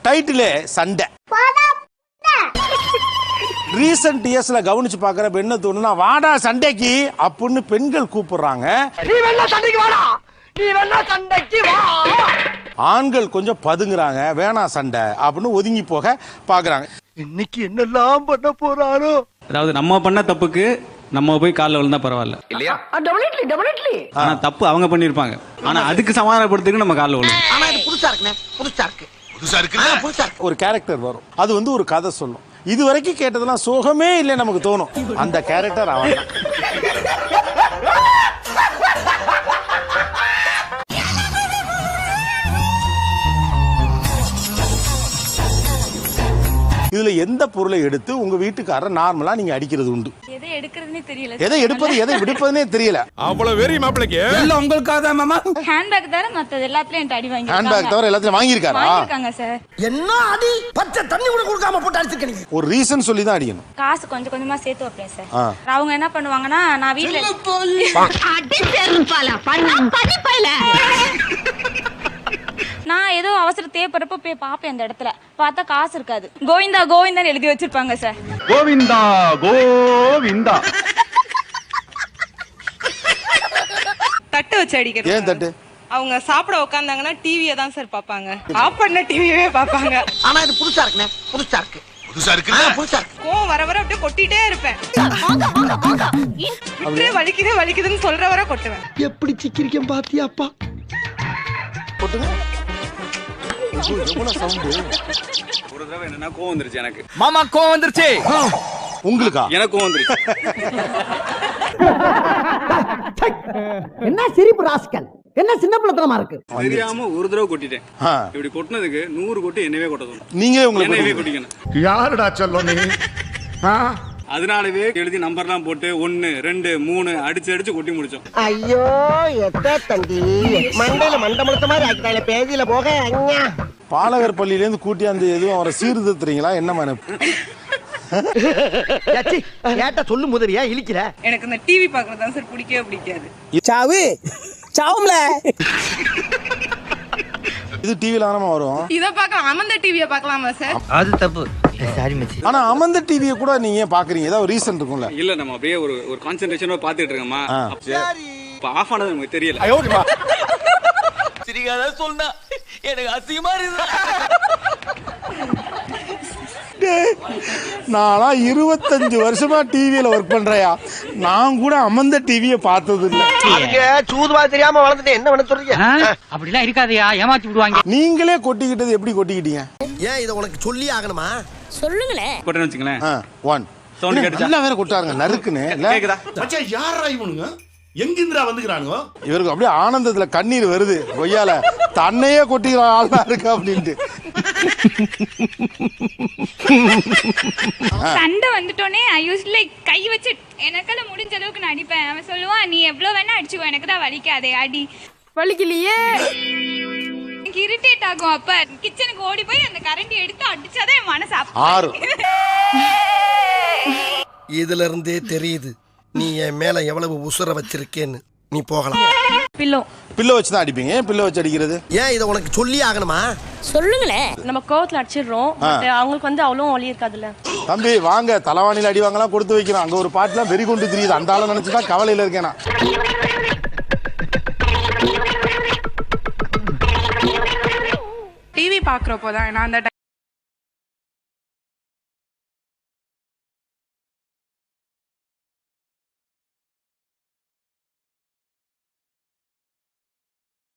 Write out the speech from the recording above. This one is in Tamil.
டைட்டிலே சண்டை. ரீசன்ட் இயர்ஸ்ல கவனிச்சு பாக்குறப்ப என்ன தோணுன்னா, வாடா சண்டைக்கு அப்படின்னு பெண்கள் கூப்பிடுறாங்க. ஆண்கள் கொஞ்சம் பதுங்குறாங்க, வேணாம் சண்டை அப்படின்னு ஒதுங்கி போக பாக்குறாங்க. இன்னைக்கு என்னெல்லாம் பண்ண போறாரோ. அதாவது நம்ம பண்ண தப்புக்கு நம்ம போய் காலில் விழுந்தா பரவாயில்ல இல்லையா? ஆனா தப்பு அவங்க பண்ணிருப்பாங்க, ஆனா அதுக்கு சமாதானப்படுத்துக்கு நம்ம காலில் விழுவோம். ஆனா இது புதுசா இருக்குண்ணே, புதுசா இருக்கு. ஒரு கேரக்டர் வரும், அது வந்து ஒரு கதை சொல்லும். இது வரைக்கும் கேட்டதெல்லாம் சோகமே இல்லை நமக்கு தோணும். அந்த கேரக்டர் அவன். இதுல எந்த பொருளை எடுத்து உங்க வீட்டுக்காரர் நார்மலா நீங்க அடிக்கிறது உண்டு? எதை எடுக்கிறதுனே தெரியல. எதை எடுப்பது எதை விடுப்பதுனே தெரியல. அவ்வளவு வெறி மாப்பிளைக்கு இல்ல உங்களுக்காக தான் மாமா. ஹேண்ட்பேக் தவிர மத்தது எல்லாத்துலயும் என்கிட்ட அடி வாங்கி. ஹேண்ட்பேக் தவிர எல்லாத்தையும் வாங்கியிருக்காரா? வாங்கிருக்காங்க சார். என்ன அடி? பச்சை தண்ணி கூட கொடுக்காம போட்டு அடிச்சிருக்க நீ. ஒரு ரீசன் சொல்லி தான் அடிக்கணும். காசு கொஞ்சம் கொஞ்சமா சேர்த்து வைப்பேன் சார். அவங்க என்ன பண்ணுவாங்கன்னா, நான் வீட்ல அடி செருப்பால பண்ணி பைல நான் ஏதோ அவசர தேவைப்படுறப்ப போய் பாப்பேன். அந்த இடத்துல பார்த்தா காசு இருக்காது. கோவிந்தா கோவிந்தான்னு எழுதி வச்சிருப்பாங்க சார். கோவிந்தா கோவிந்தா. தட்டு வச்சு அடிக்கிறது. ஏன் தட்டு? அவங்க சாப்பிட உட்கார்ந்தாங்கன்னா டிவியை தான் சார் பாப்பாங்க. ஆஃப் பண்ண டிவியவே பாப்பாங்க. ஆனா இது புதுசா இருக்குண்ணே, புதுசா இருக்கு. கோவம் வர வர அப்படியே கொட்டிட்டே இருப்பேன். விட்டு வலிக்குதுன்னு சொல்ற வர கொட்டுவேன். எப்படி சிக்கிரிக்கம் பாத்தியாப்பா? போட்டுங்க. ஒரு தடவை என்னன்னா கோவம் வந்துருச்சு எனக்கு. மாமா கோவம் வந்துருச்சு. உங்களுக்கா? எனக்கு கோவம் வந்துருச்சு. என்ன சிரிப்பு ராஸ்கல், என்ன சின்ன பிள்ளைத்தனமா இருக்கு. தெரியாம ஒரு தடவை கொட்டிட்டேன். இப்படி கொட்டினதுக்கு 100 கொட்டி என்னவே கொட்ட தோணும். நீங்களே உங்களை என்னவே கொட்டிக்கணும். யாருடா சொல்ல நீ? அதனாலவே எழுதி நம்பர்லாம் போட்டு 1 2 3 அடிச்சு கொட்டி முடிச்சோம். ஐயோ எத்த தண்டி மண்டையில மண்டமளத்த மாதிரி ஆக்கிட்டாங்க பேஜில போக. பாலகர் பள்ளியில இருந்து கூட்டி அந்த எதுவும் அவரை சீர்திருத்துறீங்களா? என்ன மாதிரி ஏட்ட சொல்லு முதலியா இழிக்கிற. எனக்கு இந்த டிவி பாக்குறது தான் சார் பிடிக்கவே பிடிக்காது. சாவு சாவும்ல. இது டிவில தானமா வரும். இத பார்க்கலாம், அமந்த டிவியை பார்க்கலாமா சார்? அது தப்பு. சாரி மச்சி. ஆனா அமந்த டிவியை கூட நீங்க ஏன் பாக்குறீங்க? ஏதாவது ரீசன் இருக்கும்ல? இல்ல நம்ம அப்படியே ஒரு கான்சென்ட்ரேஷனோட பாத்துட்டு இருக்கோமா. இப்ப ஆஃப் ஆனது நமக்கு தெரியல. சிரிக்காத சொன்னா எனக்கு அசிங்கமா இருக்கு. நானா 25 வருஷமா டிவியில ஒர்க் பண்றையா, நான் கூட அமந்த டிவியை பார்த்தது இல்ல. சூதுவா தெரியாம வளர்ந்துட்டு என்ன பண்ண சொல்றீங்க? அப்படிலாம் இருக்காதையா, ஏமாத்தி விடுவாங்க. நீங்களே கொட்டிக்கிட்டது எப்படி கொட்டிக்கிட்டீங்க? ஏன் இத உனக்கு சொல்லி ஆகணுமா? சொல்லுங்களேன். கொட்டன்னு வச்சுங்களேன். 1 சவுண்ட் கேட்டுச்சா? நல்லா வேற கொட்டாருங்க நறுக்குன்னு. கேக்குதா? மச்சான் யாரா இவனுங்க? எங்கிந்திரா வந்துக்கிறானுங்க? இவருக்கு அப்படியே ஆனந்தத்துல கண்ணீர் வருது. கொய்யால தன்னையே கொட்டிக்கிற ஆளா இருக்கு அப்படின்ட்டு. சண்டை வந்துட்டோனே ஐ யூஸ்லி கை வச்சு எனக்கால முடிஞ்ச அளவுக்கு நான் அடிப்பேன். அவன் சொல்லுவான், நீ எவ்வளவு வேணா அடிச்சுக்கோ, எனக்கு தான் வலிக்காதே. அடி வலிக்கலையே. எனக்கு இரிட்டேட் ஆகும். அப்ப கிச்சனுக்கு ஓடி போய் அந்த கரண்டி எடுத்து அடிச்சாதான் என் மனசு ஆறு. இதுல இருந்தே தெரியுது நீ என் மேல எவ்வளவு உசுர வச்சிருக்கேன்னு. நீ போகலாம். பில்லோ வச்சு தான் அடிப்பீங்க. ஏன் பில்லோ வச்சு அடிக்கிறது? ஏன் இத உனக்கு சொல்லி ஆகணுமா? சொல்லுங்களேன். நம்ம கோவத்துல அடிச்சிடுறோம். அவங்களுக்கு வந்து அவ்வளவு வலி இருக்காதுல்ல. தம்பி வாங்க, தலைவாணியில அடி வாங்கலாம் கொடுத்து வைக்கிறோம். அங்க ஒரு பாட்டுலாம் வெறி கொண்டு தெரியுது. அந்த ஆளை நினைச்சுதான் கவலையில இருக்கேன் நான். டிவி பாக்குறப்போதான் நான் அந்த